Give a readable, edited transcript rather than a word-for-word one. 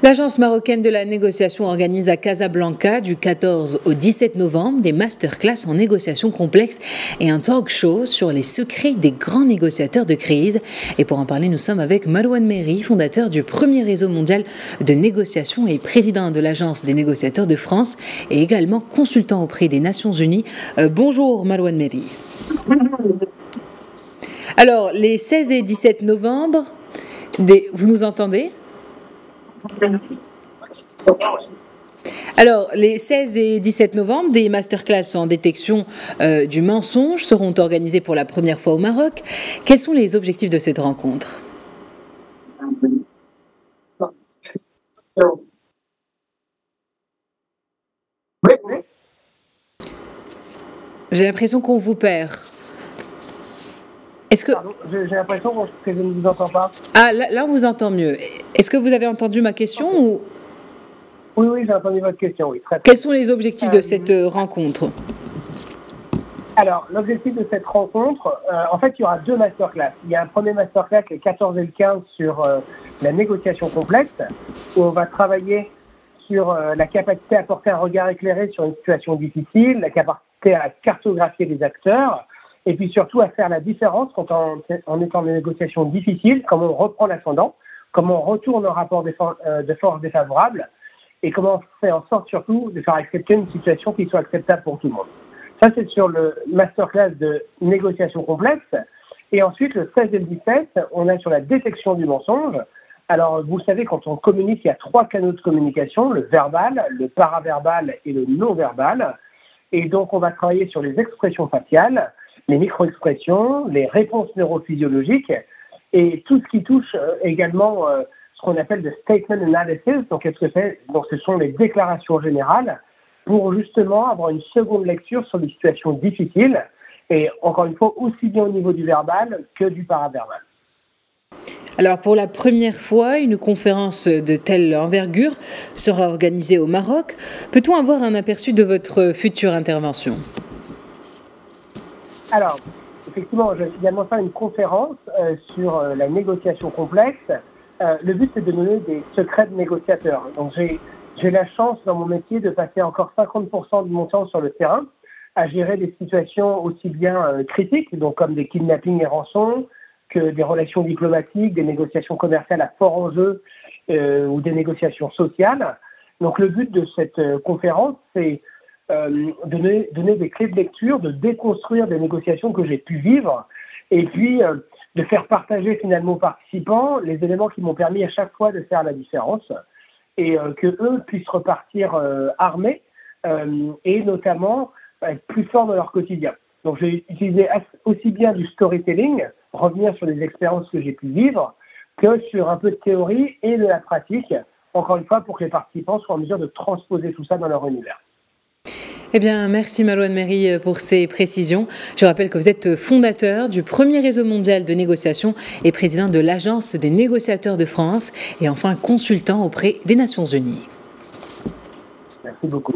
L'Agence marocaine de la négociation organise à Casablanca du 14 au 17 novembre des masterclass en négociation complexe et un talk show sur les secrets des grands négociateurs de crise. Et pour en parler, nous sommes avec Marouane Merhi, fondateur du premier réseau mondial de négociation et président de l'Agence des négociateurs de France et également consultant auprès des Nations Unies. Bonjour Marouane Merhi. Alors, les 16 et 17 novembre, vous nous entendez ? Alors, les 16 et 17 novembre, des masterclass en détection du mensonge seront organisés pour la première fois au Maroc. Quels sont les objectifs de cette rencontre ? J'ai l'impression qu'on vous perd. Est-ce que... Pardon, j'ai l'impression que je ne vous entends pas. Ah, là, on vous entend mieux. Est-ce que vous avez entendu ma question ou... Oui, j'ai entendu votre question, oui. Très bien. Quels sont les objectifs de cette rencontre ? Alors, l'objectif de cette rencontre, en fait, il y aura deux masterclass. Il y a un premier masterclass, le 14 et le 15, sur la négociation complexe, où on va travailler sur la capacité à porter un regard éclairé sur une situation difficile, la capacité à cartographier les acteurs, et puis surtout à faire la différence quand on est en négociation difficile, comment on reprend l'ascendant, comment on retourne un rapport de force défavorable, et comment on fait en sorte surtout de faire accepter une situation qui soit acceptable pour tout le monde. Ça, c'est sur le masterclass de négociation complexe. Et ensuite, le 16 et le 17, on est sur la détection du mensonge. Alors, vous savez, quand on communique, il y a 3 canaux de communication, le verbal, le paraverbal et le non-verbal. Et donc, on va travailler sur les expressions faciales, les micro-expressions, les réponses neurophysiologiques et tout ce qui touche également ce qu'on appelle le statement analysis. Donc, qu'est-ce que c'est ? Donc, ce sont les déclarations générales pour justement avoir une seconde lecture sur des situations difficiles et encore une fois, aussi bien au niveau du verbal que du paraverbal. Alors, pour la première fois, une conférence de telle envergure sera organisée au Maroc. Peut-on avoir un aperçu de votre future intervention ? Alors, effectivement, je vais également faire une conférence sur la négociation complexe. Le but, c'est de donner des secrets de négociateurs. Donc, j'ai la chance dans mon métier de passer encore 50% de mon temps sur le terrain à gérer des situations aussi bien critiques, donc comme des kidnappings et rançons, que des relations diplomatiques, des négociations commerciales à fort enjeu ou des négociations sociales. Donc, le but de cette conférence, c'est donner des clés de lecture, de déconstruire des négociations que j'ai pu vivre et puis de faire partager finalement aux participants les éléments qui m'ont permis à chaque fois de faire la différence et que eux puissent repartir armés et notamment être plus forts dans leur quotidien. Donc j'ai utilisé aussi bien du storytelling, revenir sur les expériences que j'ai pu vivre, que sur un peu de théorie et de la pratique, encore une fois pour que les participants soient en mesure de transposer tout ça dans leur univers. Eh bien, merci Marouane Merhi pour ces précisions. Je rappelle que vous êtes fondateur du premier réseau mondial de négociation et président de l'Agence des négociateurs de France et enfin consultant auprès des Nations Unies. Merci beaucoup.